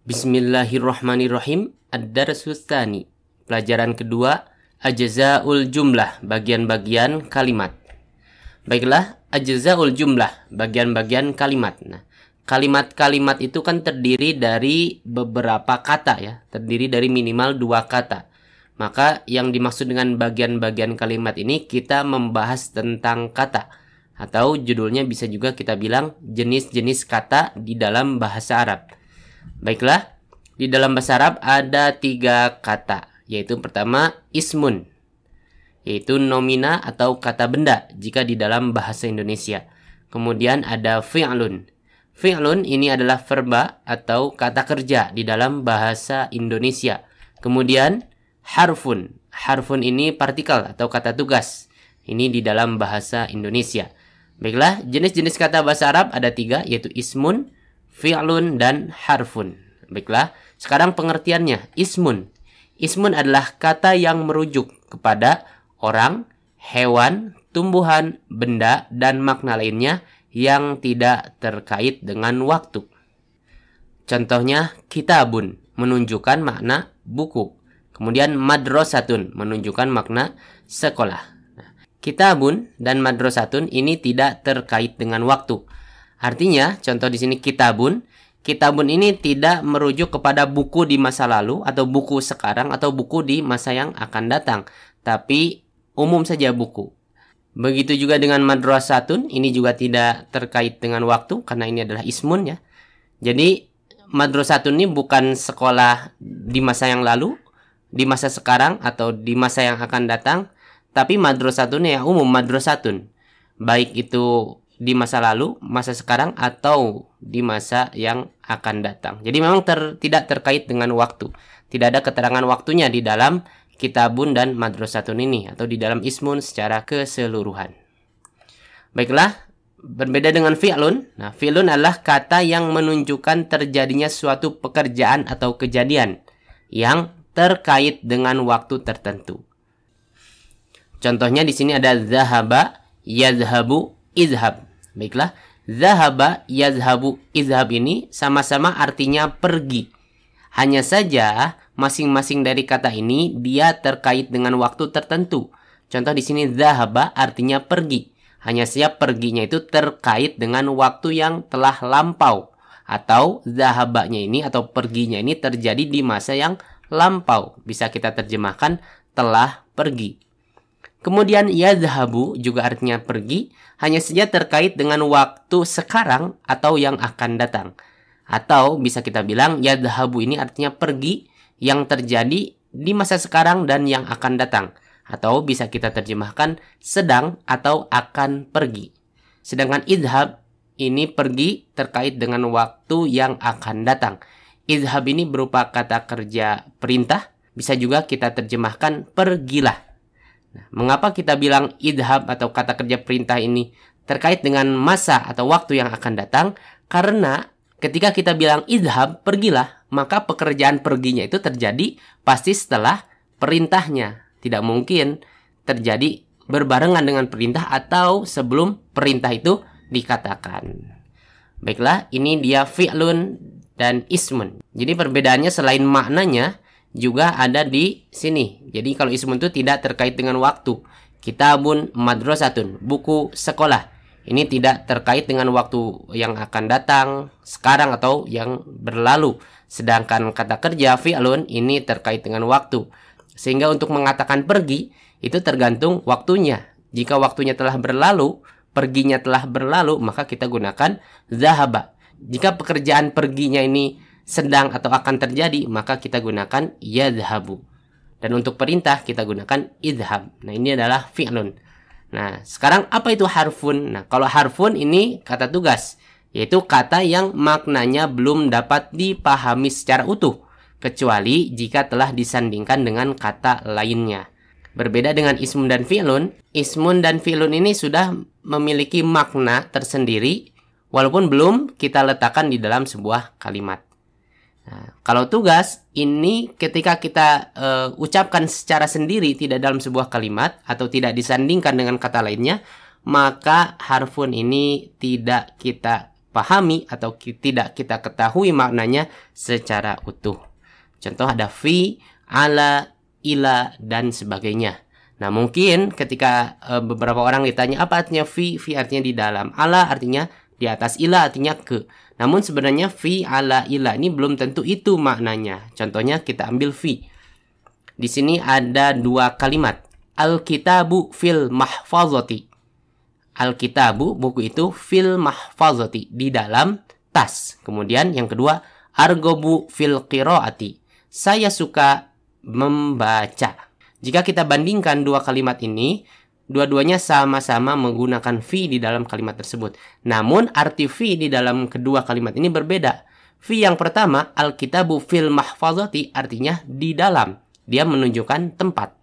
Bismillahirrahmanirrahim. Ad-Darsus Tsani. Pelajaran kedua, Ajza'ul Jumlah, bagian-bagian kalimat. Baiklah, Ajza'ul Jumlah, bagian-bagian kalimat. Nah, kalimat-kalimat itu kan terdiri dari beberapa kata ya, terdiri dari minimal 2 kata. Maka yang dimaksud dengan bagian-bagian kalimat ini kita membahas tentang kata. Atau judulnya bisa juga kita bilang jenis-jenis kata di dalam bahasa Arab. Baiklah, di dalam bahasa Arab ada 3 kata, yaitu pertama ismun, yaitu nomina atau kata benda jika di dalam bahasa Indonesia. Kemudian ada fi'lun. Fi'lun ini adalah verba atau kata kerja di dalam bahasa Indonesia. Kemudian harfun. Harfun ini partikel atau kata tugas. Ini di dalam bahasa Indonesia. Baiklah, jenis-jenis kata bahasa Arab ada 3, yaitu ismun, fi'lun, dan harfun. Baiklah, sekarang pengertiannya. Ismun. Ismun adalah kata yang merujuk kepada orang, hewan, tumbuhan, benda, dan makna lainnya yang tidak terkait dengan waktu. Contohnya, kitabun menunjukkan makna buku. Kemudian madrasatun menunjukkan makna sekolah. Kitabun dan madrasatun ini tidak terkait dengan waktu. Artinya, contoh di sini kitabun. Kitabun ini tidak merujuk kepada buku di masa lalu atau buku sekarang atau buku di masa yang akan datang, tapi umum saja buku. Begitu juga dengan madrasatun, ini juga tidak terkait dengan waktu karena ini adalah ismun ya. Jadi madrasatun ini bukan sekolah di masa yang lalu, di masa sekarang atau di masa yang akan datang, tapi madrasatun ya umum madrasatun. Baik itu di masa lalu, masa sekarang, atau di masa yang akan datang. Jadi memang tidak terkait dengan waktu. Tidak ada keterangan waktunya di dalam kitabun dan madrasatun ini, atau di dalam ismun secara keseluruhan. Baiklah, berbeda dengan fi'lun. Nah, fi'lun adalah kata yang menunjukkan terjadinya suatu pekerjaan atau kejadian yang terkait dengan waktu tertentu. Contohnya di sini ada zahaba, yazhabu, izhab. Baiklah, zahaba, yazhabu, izhab ini sama-sama artinya pergi. Hanya saja masing-masing dari kata ini dia terkait dengan waktu tertentu. Contoh di sini zahaba artinya pergi. Hanya saja perginya itu terkait dengan waktu yang telah lampau. Atau zahabanya ini atau perginya ini terjadi di masa yang lampau. Bisa kita terjemahkan telah pergi. Kemudian yazhabu juga artinya pergi, hanya saja terkait dengan waktu sekarang atau yang akan datang. Atau bisa kita bilang yazhabu ini artinya pergi yang terjadi di masa sekarang dan yang akan datang. Atau bisa kita terjemahkan sedang atau akan pergi. Sedangkan izhab ini pergi terkait dengan waktu yang akan datang. Izhab ini berupa kata kerja perintah, bisa juga kita terjemahkan pergilah. Nah, mengapa kita bilang idhab atau kata kerja perintah ini terkait dengan masa atau waktu yang akan datang? Karena ketika kita bilang idhab, pergilah, maka pekerjaan perginya itu terjadi pasti setelah perintahnya. Tidak mungkin terjadi berbarengan dengan perintah atau sebelum perintah itu dikatakan. Baiklah, ini dia fi'lun dan ismun. Jadi perbedaannya selain maknanya juga ada di sini. Jadi kalau ismun itu tidak terkait dengan waktu. Kitabun, madrasatun, buku sekolah. Ini tidak terkait dengan waktu yang akan datang, sekarang atau yang berlalu. Sedangkan kata kerja fi'lun ini terkait dengan waktu. Sehingga untuk mengatakan pergi itu tergantung waktunya. Jika waktunya telah berlalu, perginya telah berlalu, maka kita gunakan zahaba. Jika pekerjaan perginya ini sedang atau akan terjadi, maka kita gunakan yadhabu. Dan untuk perintah kita gunakan idhab. Nah, ini adalah fi'lun. Nah, sekarang apa itu harfun? Nah, kalau harfun ini kata tugas, yaitu kata yang maknanya belum dapat dipahami secara utuh, kecuali jika telah disandingkan dengan kata lainnya. Berbeda dengan ismun dan fi'lun ini sudah memiliki makna tersendiri, walaupun belum kita letakkan di dalam sebuah kalimat. Nah, kalau tugas ini ketika kita ucapkan secara sendiri tidak dalam sebuah kalimat atau tidak disandingkan dengan kata lainnya, maka harfun ini tidak kita pahami atau tidak kita ketahui maknanya secara utuh. Contoh ada fi, ala, ila, dan sebagainya. Nah, mungkin ketika beberapa orang ditanya apa artinya fi artinya di dalam, ala artinya di atas, ila artinya ke. Namun sebenarnya fi, ala, ila ini belum tentu itu maknanya. Contohnya kita ambil fi. Di sini ada dua kalimat. Al-kitabu fil mahfazati. Al-kitabu, buku itu, fil mahfazati, di dalam tas. Kemudian yang kedua, argobu fil qiraati. Saya suka membaca. Jika kita bandingkan dua kalimat ini, dua-duanya sama-sama menggunakan fi di dalam kalimat tersebut. Namun arti fi di dalam kedua kalimat ini berbeda. Fi yang pertama, al-kitabu fil mahfazati, artinya di dalam. Dia menunjukkan tempat.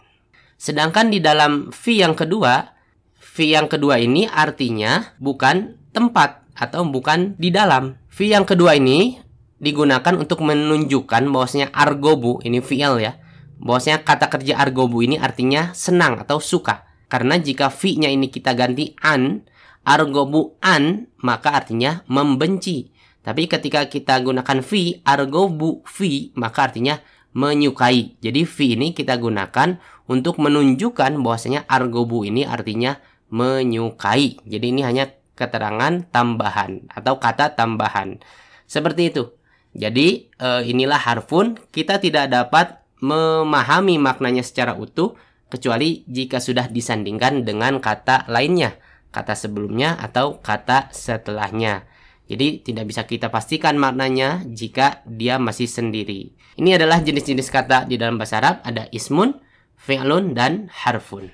Sedangkan di dalam fi yang kedua ini artinya bukan tempat atau bukan di dalam. Fi yang kedua ini digunakan untuk menunjukkan bahwasanya argobu, ini fi'il ya. Bahwasanya kata kerja argobu ini artinya senang atau suka. Karena jika fi-nya ini kita ganti an, argobu an, maka artinya membenci. Tapi ketika kita gunakan fi, argobu fi, maka artinya menyukai. Jadi fi ini kita gunakan untuk menunjukkan bahwasanya argobu ini artinya menyukai. Jadi ini hanya keterangan tambahan atau kata tambahan. Seperti itu. Jadi inilah harfun. Kita tidak dapat memahami maknanya secara utuh kecuali jika sudah disandingkan dengan kata lainnya, kata sebelumnya atau kata setelahnya. Jadi tidak bisa kita pastikan maknanya jika dia masih sendiri. Ini adalah jenis-jenis kata di dalam bahasa Arab. Ada ismun, fi'lun, dan harfun.